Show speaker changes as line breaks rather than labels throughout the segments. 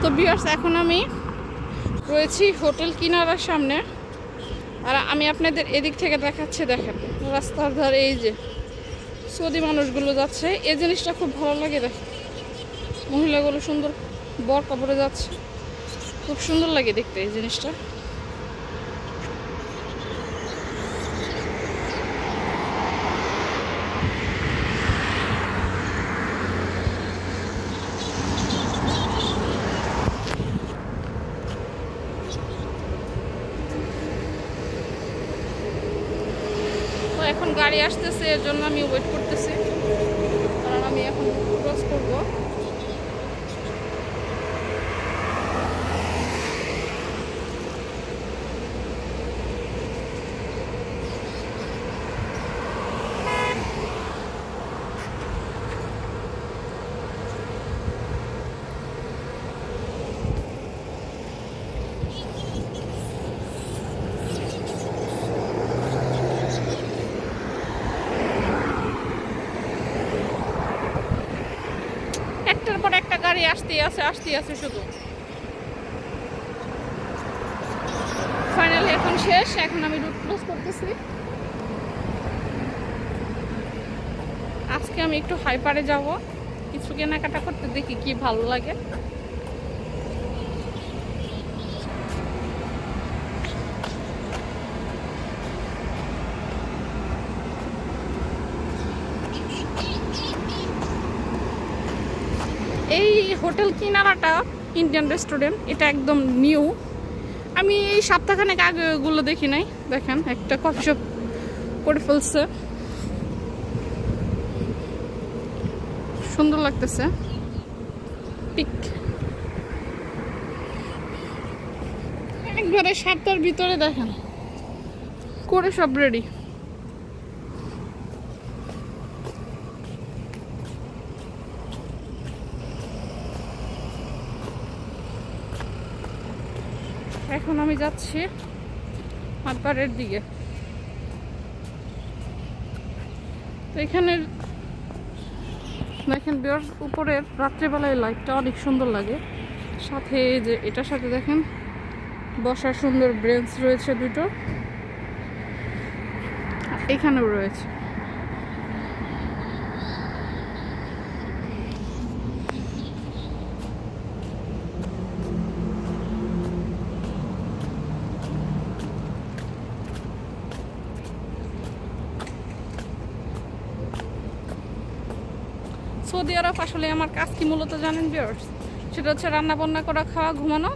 তো ভিউয়ার্স, এখন আমি রয়েছি হোটেল কিনারার সামনে। আর আমি আপনাদের এদিক থেকে দেখাচ্ছি, দেখেন রাস্তার ধারে এই যে সৌদি মানুষগুলো যাচ্ছে, এই জিনিসটা খুব ভালো লাগে। দেখেন মহিলাগুলো সুন্দর বরকা পরে যাচ্ছে, খুব সুন্দর লাগে দেখতে এই জিনিসটা। তো এখন গাড়ি আসতেছে, এর জন্য আমি ওয়েট করতেছি, কারণ আমি এখন ক্রস করবো। একটার পর একটা গাড়ি আসতেই আছে শুধু। ফাইনালি এখন শেষ, এখন আমি রুট ক্লোজ করতেছি। আজকে আমি একটু হাইপারে যাব, কিছু কেনাকাটা করতে, দেখি কি ভালো লাগে। এই হোটেল কিনারাটা ইন্ডিয়ান রেস্টুরেন্ট, এটা একদম নিউ। আমি এই সপ্তাহখানেক আগে ওগুলো দেখি নাই। দেখেন একটা কফি শপ করে ফেলছে, সুন্দর লাগতেছে। পিক একবারে 7টার ভিতরে দেখেন করে সব রেডি। এখন আমি যাচ্ছি হাটপাড়ের দিকে। তো এখানে দেখেন উপরের রাত্রেবেলায় লাইটটা অনেক সুন্দর লাগে। সাথে যে এটার সাথে দেখেন বসার সুন্দর ব্রেঞ্চ রয়েছে দুটো, এখানেও রয়েছে। সৌদি আরব আসলে আমার কাজ কি মূলত জানেন ভিউয়ার্স? সেটা হচ্ছে রান্না বান্না করা, খাওয়া, ঘুমানো,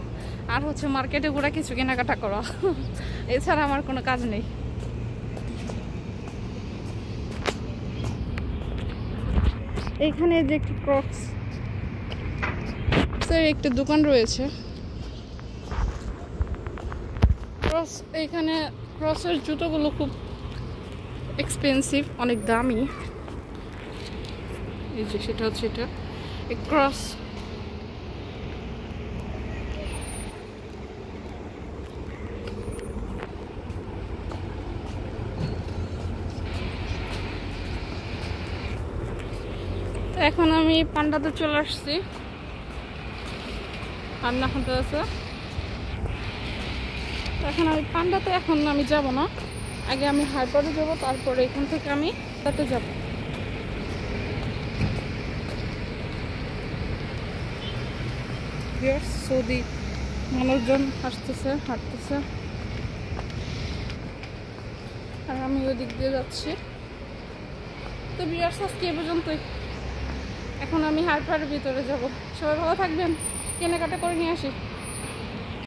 আর হচ্ছে মার্কেটে ঘোরা, কিছু কেনাকাটা করা। এছাড়া আমার কোনো কাজ নেই। এইখানে যে একটি ক্রক্স একটি দোকান রয়েছে। এইখানে ক্রসের জুতোগুলো খুব এক্সপেন্সিভ, অনেক দামি। এই যে সেটা হচ্ছে এটা ক্রস। তো এখন আমি পান্ডাতে চলে আসছি, রান্না হতে আছে। এখন আমি পান্ডাতে এখন আমি যাব না, আগে আমি হাইপারে যাব, তারপরে এখান থেকে আমি তাতে যাব। সৌদি মানুষজন আসতেছে, হাঁটতেছে, আর আমি ওই দিক দিয়ে যাচ্ছি। তো ভিউয়ার্স, আজকে এ পর্যন্তই। এখন আমি হাইপারের ভিতরে যাব। সবাই ভালো থাকবেন, কেনাকাটা করে নিয়ে আসি।